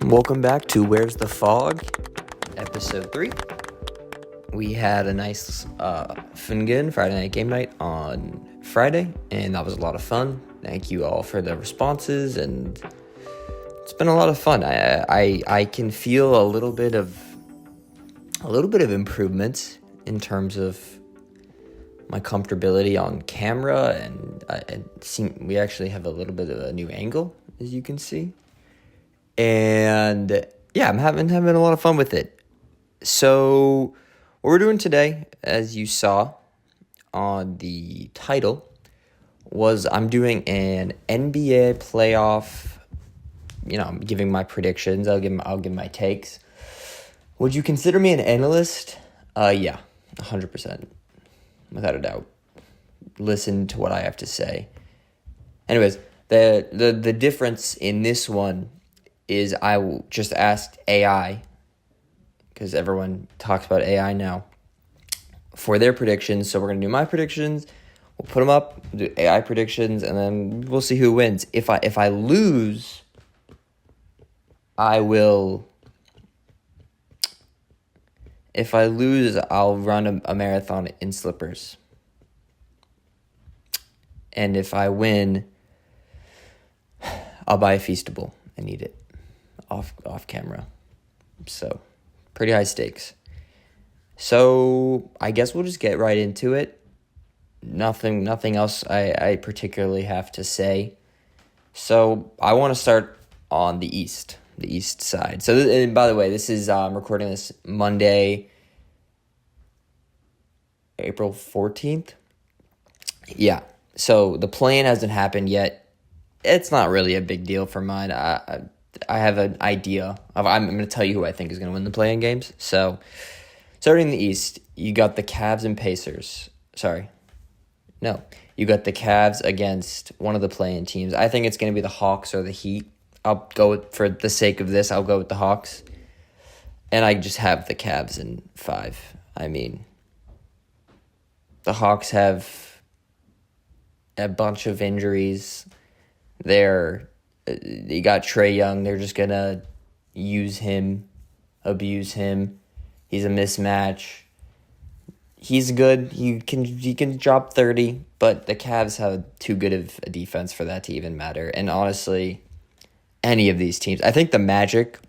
Welcome back to Where's the Fog, episode 3. We had a nice Fingan Friday night game night on Friday, and that was a lot of fun. Thank you all for the responses, and it's been a lot of fun. I can feel a little bit of improvement in terms of my comfortability on camera, and we actually have a little bit of a new angle, as you can see. And yeah, I'm having a lot of fun with it. So what we're doing today, as you saw on the title, was I'm doing an NBA playoff. I'm giving my predictions. I'll give my takes. Would you consider me an analyst? Yeah, 100%, without a doubt. Listen to what I have to say. Anyways, the difference in this one is I just asked AI, because everyone talks about AI now, for their predictions. So we're going to do my predictions. We'll put them up, do AI predictions, and then we'll see who wins. If I lose, I'll run a marathon in slippers. And if I win, I'll buy a Feastable and eat it off camera. So, pretty high stakes. So, I guess we'll just get right into it. Nothing else I particularly have to say. So, I want to start on the east side. So, and by the way, this is I'm recording this Monday, April 14th. Yeah. So, the play-in hasn't happened yet. It's not really a big deal for mine. I have an idea I'm going to tell you who I think is going to win the play-in games. So, starting in the East, you got the Cavs and Pacers. You got the Cavs against one of the play-in teams. I think it's going to be the Hawks or the Heat. For the sake of this, I'll go with the Hawks. And I just have the Cavs in 5. I mean, the Hawks have a bunch of injuries. They got Trae Young. They're just gonna use him, abuse him. He's a mismatch. He's good. He can drop 30, but the Cavs have too good of a defense for that to even matter. And honestly, any of these teams, I think the Magic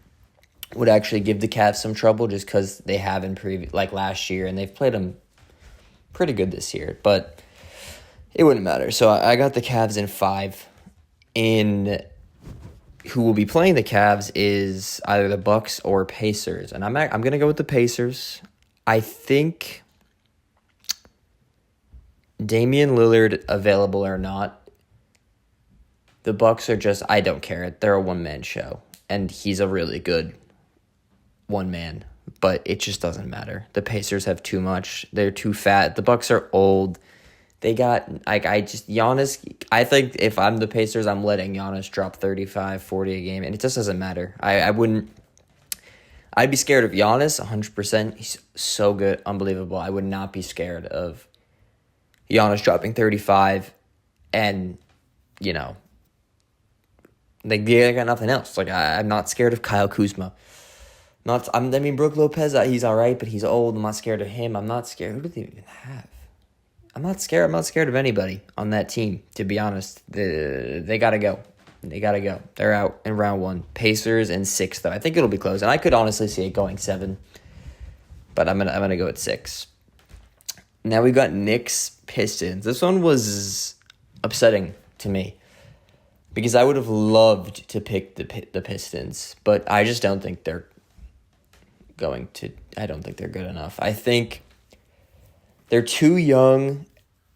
would actually give the Cavs some trouble just because they have like last year, and they've played them pretty good this year. But it wouldn't matter. So I got the Cavs in 5. In who will be playing the Cavs is either the Bucks or Pacers, and I'm gonna go with the Pacers. I think Damian Lillard, available or not, the Bucks are just, I don't care. They're a one-man show, and he's a really good one-man, but it just doesn't matter. The Pacers have too much. They're too fat. The Bucks are old. They got, Giannis, I think if I'm the Pacers, I'm letting Giannis drop 35, 40 a game, and it just doesn't matter. I'd be scared of Giannis, 100%. He's so good, unbelievable. I would not be scared of Giannis dropping 35, and, they got nothing else. I'm not scared of Kyle Kuzma. Brook Lopez, he's all right, but he's old. I'm not scared of him. I'm not scared. Who do they even have? I'm not scared of anybody on that team, to be honest. They got to go. They're out in round 1. Pacers in 6, though. I think it'll be close. And I could honestly see it going 7. But I'm gonna go at 6. Now we got Knicks Pistons. This one was upsetting to me, because I would have loved to pick the Pistons, but I just don't think they're I don't think they're good enough. I think they're too young,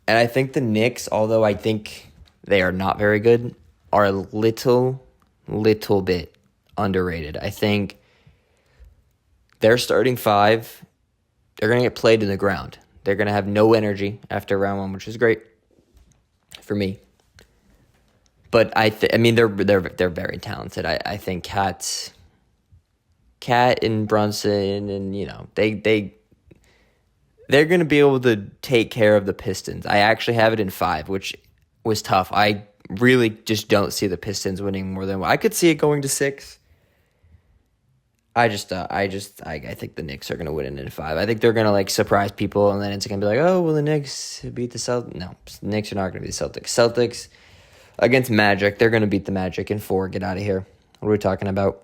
and I think the Knicks, although I think they are not very good, are a little bit underrated. I think their starting 5, they're going to get played in the ground. They're going to have no energy after round 1, which is great for me. But they're very talented. I think Cat and Brunson, and they're going to be able to take care of the Pistons. I actually have it in 5, which was tough. I really just don't see the Pistons winning more than one. I could see it going to 6. I think the Knicks are gonna win it in 5. I think they're gonna like surprise people, and then it's gonna be like, oh, well, the Knicks beat the Celtics. No, the Knicks are not gonna beat the Celtics. Celtics against Magic, they're gonna beat the Magic in 4. Get out of here. What are we talking about?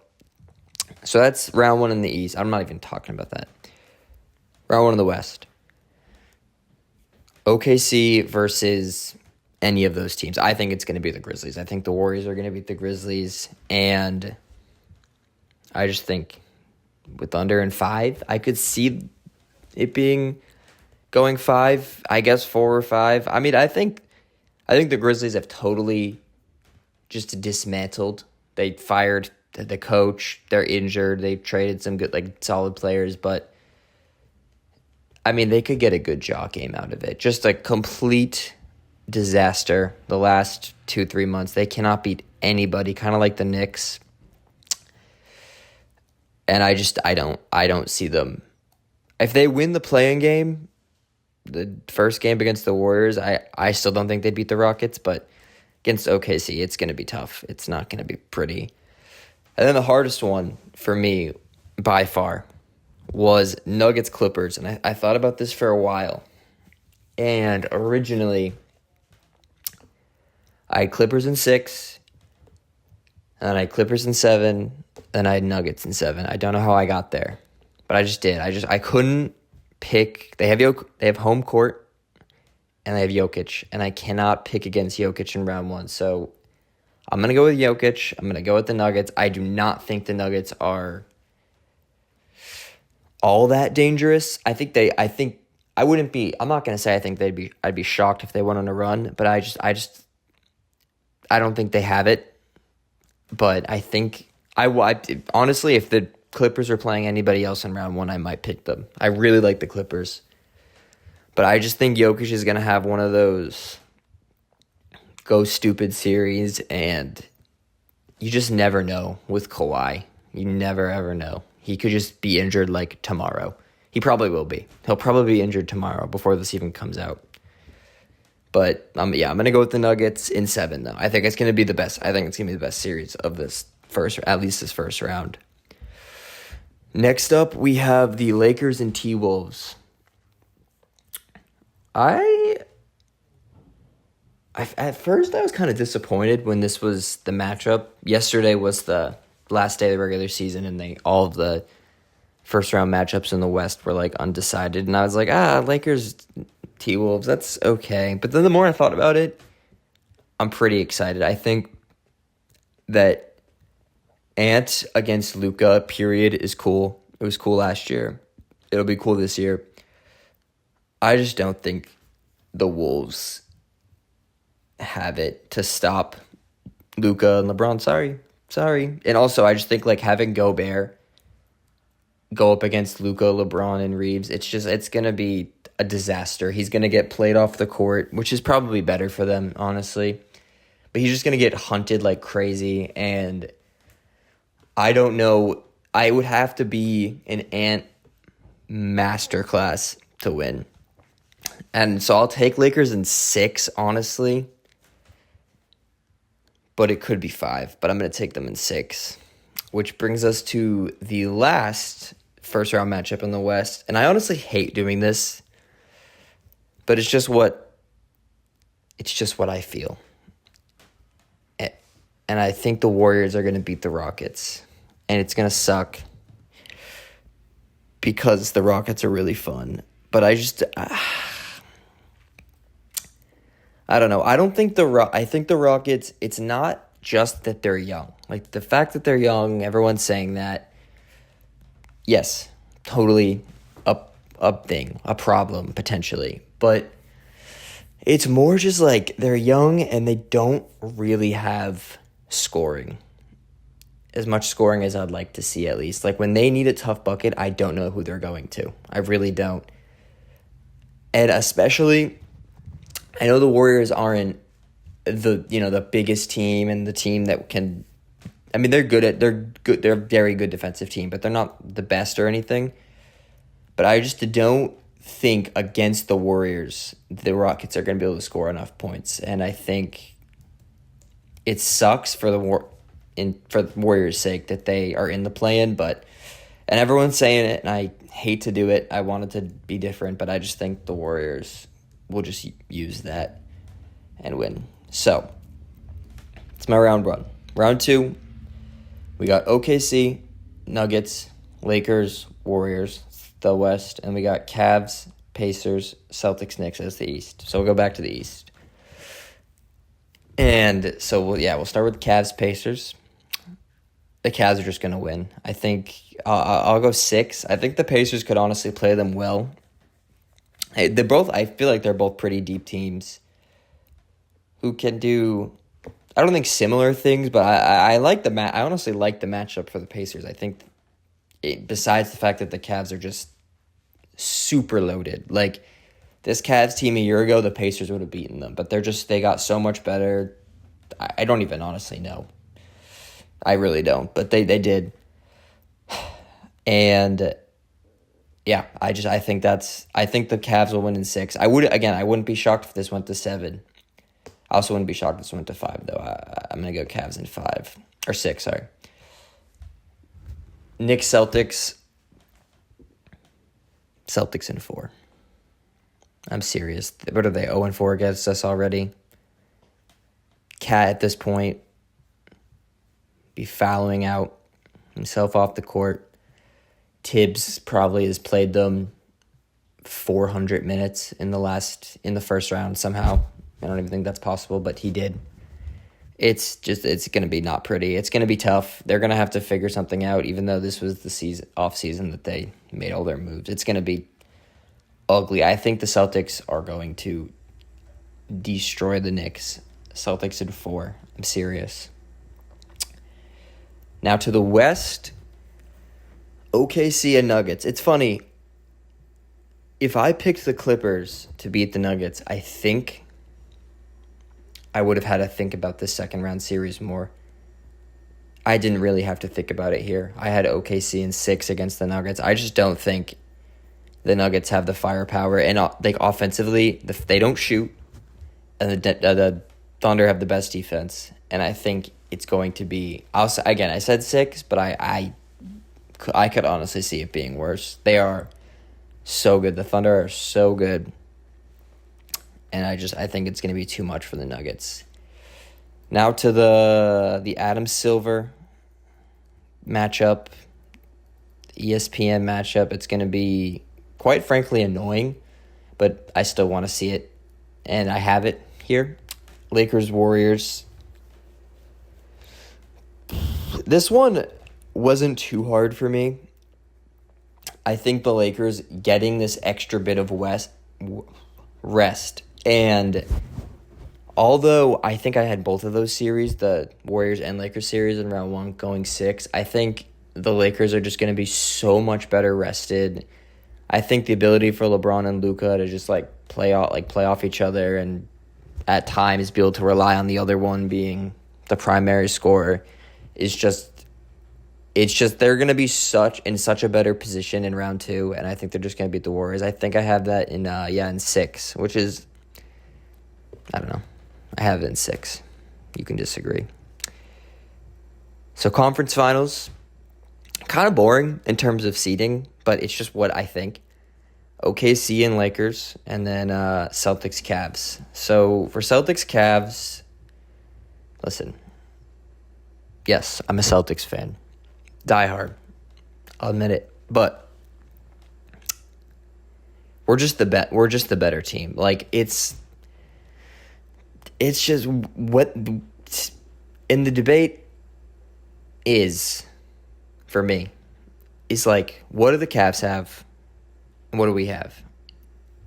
So that's round 1 in the East. I'm not even talking about that. Round 1 in the West. OKC versus any of those teams. I think it's going to be the Grizzlies. I think the Warriors are going to beat the Grizzlies. And I just think with under in 5, I could see it being going 5. I guess 4 or 5. I mean, I think the Grizzlies have totally just dismantled. They fired the coach. They're injured. They've traded some good, like, solid players. But, I mean, they could get a good jaw game out of it. Just a complete disaster the last 2-3 months. They cannot beat anybody, kind of like the Knicks. And I don't see them. If they win the play-in game, the first game against the Warriors, I still don't think they beat the Rockets, but against OKC, it's going to be tough. It's not going to be pretty. And then the hardest one for me, by far, was Nuggets-Clippers. And I thought about this for a while. And originally, I had Clippers in 6, and then I had Clippers in 7, then I had Nuggets in 7. I don't know how I got there, but I just did. I couldn't pick. They have home court, and they have Jokic, and I cannot pick against Jokic in round 1. So I'm going to go with Jokic. I'm going to go with the Nuggets. I do not think the Nuggets are all that dangerous. I'm not going to say I think I'd be shocked if they went on a run, but I don't think they have it. But I think honestly, if the Clippers were playing anybody else in round 1, I might pick them. I really like the Clippers. But I just think Jokic is going to have one of those go stupid series, and you just never know with Kawhi. You never, ever know. He could just be injured like tomorrow. He probably will be. He'll probably be injured tomorrow before this even comes out. But, I'm going to go with the Nuggets in 7, though. I think it's going to be the best. I think it's going to be the best series of this at least this first round. Next up, we have the Lakers and T-Wolves. At first, I was kind of disappointed when this was the matchup. Yesterday was the last day of the regular season, and all of the first-round matchups in the West were, like, undecided. And I was like, Lakers, T-Wolves, that's okay. But then the more I thought about it, I'm pretty excited. I think that Ant against Luka, period, is cool. It was cool last year. It'll be cool this year. I just don't think the Wolves have it to stop Luka and LeBron. Sorry. And also, I just think like having Gobert go up against Luka, LeBron, and Reeves, it's going to be a disaster. He's going to get played off the court, which is probably better for them, honestly. But he's just going to get hunted like crazy, and I don't know. I would have to be an Ant masterclass to win. And so I'll take Lakers in 6, honestly. But it could be 5. But I'm going to take them in 6. Which brings us to the last first-round matchup in the West. And I honestly hate doing this. But it's just what I feel. And I think the Warriors are going to beat the Rockets. And it's going to suck because the Rockets are really fun. But I don't know. I think the Rockets, it's not just that they're young. Like, the fact that they're young, everyone's saying that. Yes, totally a thing, a problem, potentially. But it's more just like they're young and they don't really have scoring. As much scoring as I'd like to see, at least. Like, when they need a tough bucket, I don't know who they're going to. I really don't. And especially, I know the Warriors aren't the biggest team and the team that can. I mean, they're good. They're a very good defensive team, but they're not the best or anything. But I just don't think against the Warriors, the Rockets are going to be able to score enough points, and I think it sucks for the Warriors' sake that they are in the play-in, but And everyone's saying it, and I hate to do it. I want it to be different, but I just think the Warriors will just use that and win. So, it's my round one. Round two, we got OKC, Nuggets, Lakers, Warriors, the West, and we got Cavs, Pacers, Celtics, Knicks as the East. So we'll go back to the East. And so, we'll start with Cavs, Pacers. The Cavs are just going to win. I think I'll go 6. I think the Pacers could honestly play them well. I feel like they're both pretty deep teams who can do, I don't think similar things, but I honestly like the matchup for the Pacers. I think besides the fact that the Cavs are just super loaded. Like, this Cavs team a year ago, the Pacers would have beaten them. But they got so much better. I don't even honestly know. I really don't. But they did. And yeah, I think the Cavs will win in 6. I wouldn't be shocked if this went to 7. I also wouldn't be shocked if this went to 5, though. I'm going to go Cavs in 5. Or 6, sorry. Knicks, Celtics. Celtics in 4. I'm serious. What are they, 0-4 against us already? Cat at this point be fouling out himself off the court. Tibbs probably has played them 400 minutes in the first round somehow. I don't even think that's possible, but he did. It's going to be not pretty. It's going to be tough. They're going to have to figure something out, even though this was the off season that they made all their moves. It's going to be ugly. I think the Celtics are going to destroy the Knicks. Celtics in 4. I'm serious. Now to the West, OKC and Nuggets. It's funny. If I picked the Clippers to beat the Nuggets, I think I would have had to think about this second round series more. I didn't really have to think about it here. I had OKC in 6 against the Nuggets. I just don't think the Nuggets have the firepower. And offensively, they don't shoot. And the Thunder have the best defense. And I think it's going to be... I said 6, but I could honestly see it being worse. They are so good. The Thunder are so good. And I think it's going to be too much for the Nuggets. Now to the Adam Silver matchup, ESPN matchup. It's going to be, quite frankly, annoying, but I still want to see it, and I have it here. Lakers, Warriors. This one wasn't too hard for me. I think the Lakers getting this extra bit of rest, and although I think I had both of those series, the Warriors and Lakers series in round 1 going 6, I think the Lakers are just going to be so much better rested. I think the ability for LeBron and Luka to just play off each other and at times be able to rely on the other one being the primary scorer is just they're going to be in such a better position in round 2, and I think they're just going to beat the Warriors. I think I have that in 6, which is, I don't know. I have it in 6. You can disagree. So conference finals, kind of boring in terms of seeding, but it's just what I think. OKC and Lakers, and then Celtics, Cavs. So for Celtics, Cavs, listen. Yes, I'm a Celtics fan. Die hard. I'll admit it. But we're just the better team. It's just what in the debate is, for me, is what do the Cavs have and what do we have?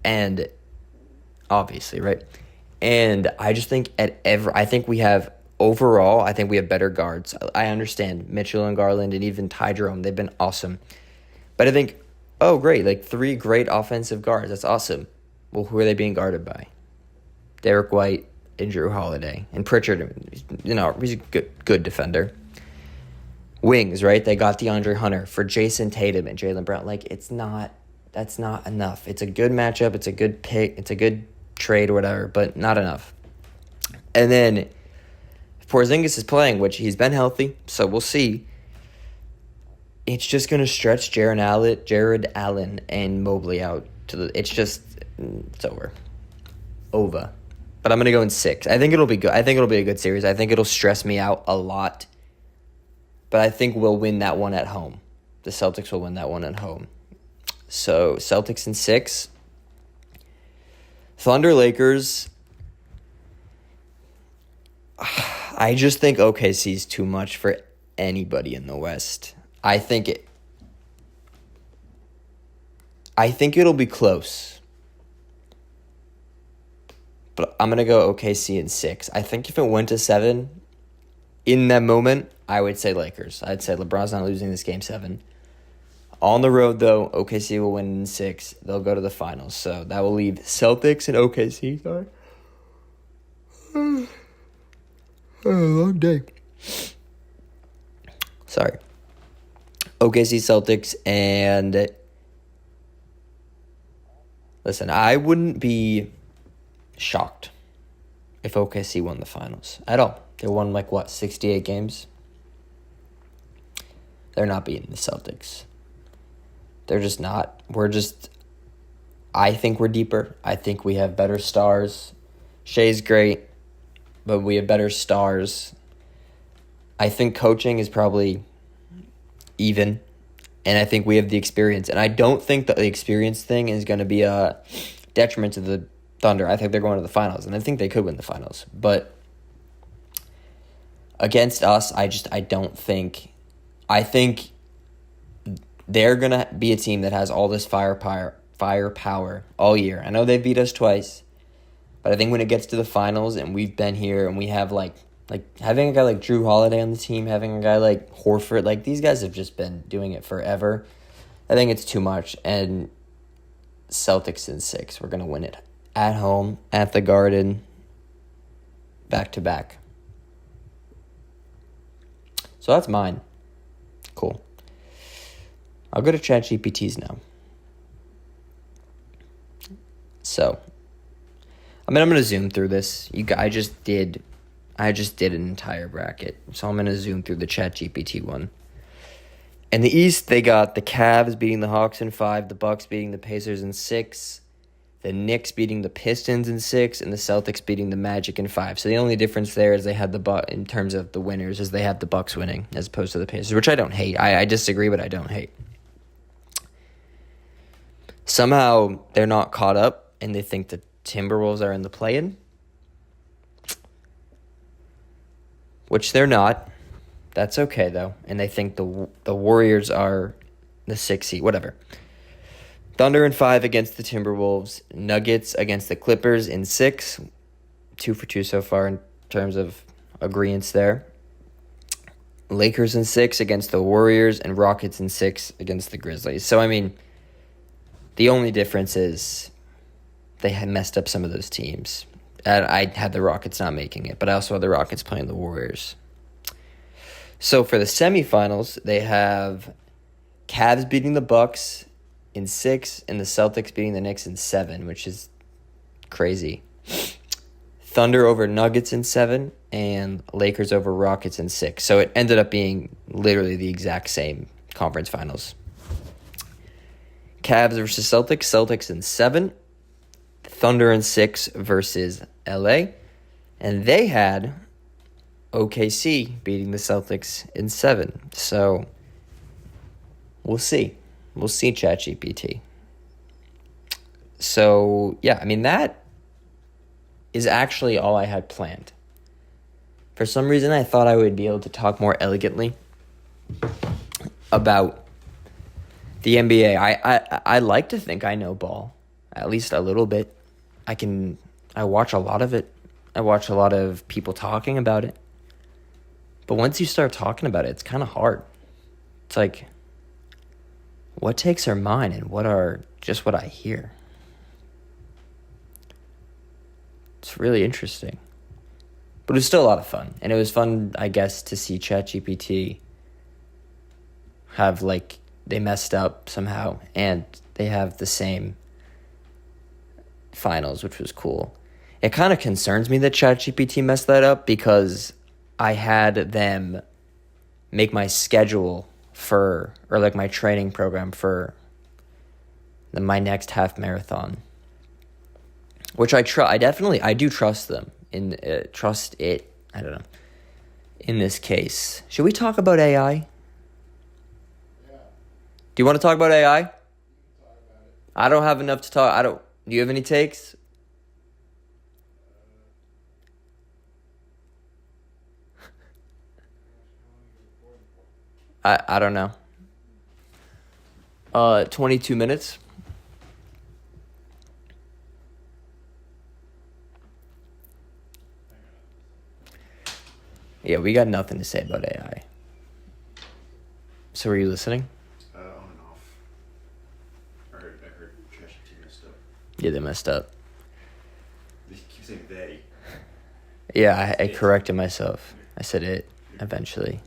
And obviously, right? And I just think I think we have better guards. I understand Mitchell and Garland and even Ty Jerome, they've been awesome. But I think, oh great, 3 great offensive guards. That's awesome. Well, who are they being guarded by? Derek White and Drew Holiday. And Pritchard, he's a good defender. Wings, right? They got DeAndre Hunter for Jason Tatum and Jaylen Brown. That's not enough. It's a good matchup. It's a good pick. It's a good trade or whatever, but not enough. And then if Porzingis is playing, which he's been healthy, so we'll see. it's just going to stretch Jared Allen and Mobley out to the. It's over. Over. But I'm going to go in 6. I think it'll be good. I think it'll be a good series. I think it'll stress me out a lot. But I think we'll win that one at home. The Celtics will win that one at home. So, Celtics in 6. Thunder Lakers. I just think OKC is too much for anybody in the West. I think it'll be close. But I'm going to go OKC in 6. I think if it went to 7, in that moment, I would say Lakers. I'd say LeBron's not losing this game 7. On the road, though, OKC will win in 6. They'll go to the finals. So that will leave Celtics and OKC. Sorry. Long day. Sorry. OKC, Celtics, and... Listen, I wouldn't be shocked if OKC won the finals at all. They won 68 games? They're not beating the Celtics. They're just not. I think we're deeper. I think we have better stars. Shea's great, but we have better stars. I think coaching is probably even, and I think we have the experience. And I don't think that the experience thing is going to be a detriment to the Thunder. I think they're going to the finals, and I think they could win the finals. But against us, I don't think... I think they're going to be a team that has all this firepower all year. I know they beat us twice, but I think when it gets to the finals and we've been here and we have like having a guy like Drew Holiday on the team, having a guy like Horford, these guys have just been doing it forever. I think it's too much. And Celtics in 6, we're going to win it at home, at the Garden, back to back. So that's mine. Cool. I'll go to ChatGPT's now. So, I'm going to zoom through this. I just did an entire bracket. So I'm going to zoom through the ChatGPT one. In the East, they got the Cavs beating the Hawks in 5, the Bucks beating the Pacers in 6, the Knicks beating the Pistons in 6, and the Celtics beating the Magic in 5. So the only difference there is they had in terms of the winners, is they had the Bucks winning as opposed to the Pacers, which I don't hate. I disagree, but I don't hate. Somehow they're not caught up, and they think the Timberwolves are in the play-in, which they're not. That's okay, though. And they think the Warriors are the 6th seed, whatever. Thunder in 5 against the Timberwolves. Nuggets against the Clippers in 6. 2 for 2 so far in terms of agreeance there. Lakers in 6 against the Warriors, and Rockets in 6 against the Grizzlies. So, the only difference is they had messed up some of those teams. I had the Rockets not making it, but I also had the Rockets playing the Warriors. So for the semifinals, they have Cavs beating the Bucks in 6, and the Celtics beating the Knicks in 7, which is crazy. Thunder over Nuggets in 7, and Lakers over Rockets in 6. So it ended up being literally the exact same conference finals. Cavs versus Celtics in 7. Thunder in 6 versus LA. And they had OKC beating the Celtics in 7. So we'll see. We'll see, ChatGPT. So, yeah, that is actually all I had planned. For some reason, I thought I would be able to talk more elegantly about the NBA. I like to think I know ball, at least a little bit. I watch a lot of it. I watch a lot of people talking about it. But once you start talking about it, it's kind of hard. It's like, what takes our mind and what are just what I hear? It's really interesting. But it was still a lot of fun. And it was fun, I guess, to see ChatGPT have, they messed up somehow. And they have the same finals, which was cool. It kind of concerns me that ChatGPT messed that up because I had them make my schedule or like my training program for my next half marathon, which I do trust them trust it. I don't know. In this case, should we talk about AI? Yeah. Do you want to talk about AI? Talk about it. I don't have enough to talk. Do you have any takes? I don't know. 22 minutes. Yeah, we got nothing to say about AI. So, were you listening? On and off. I heard ChatGPT messed up. Yeah, they messed up. They keep saying they. Yeah, I corrected myself. I said it eventually.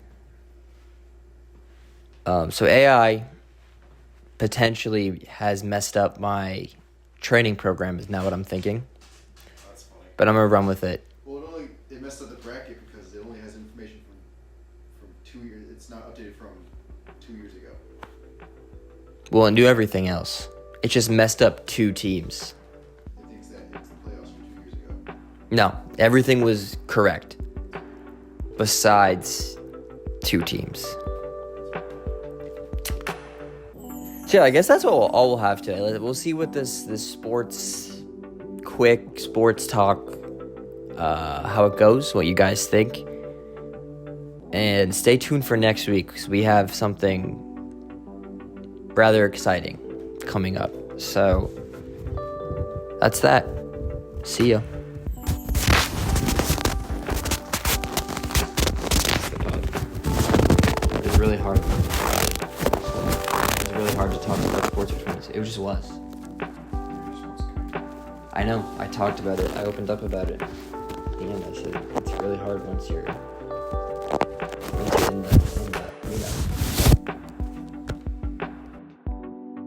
So AI potentially has messed up my training program is now what I'm thinking. That's funny. But I'm going to run with it. Well, it messed up the bracket because it only has information from 2 years. It's not updated from 2 years ago. Well, and do everything else. It just messed up 2 teams. It thinks that it's the playoffs from 2 years ago. No, everything was correct. Besides 2 teams. So yeah, I guess that's all we'll have today. We'll see what this quick sports talk, how it goes, what you guys think. And stay tuned for next week because we have something rather exciting coming up. So that's that. See ya. It's really hard. Really hard to talk about sports between us. It just was. I know. I talked about it. I opened up about it. And I said it's really hard once you're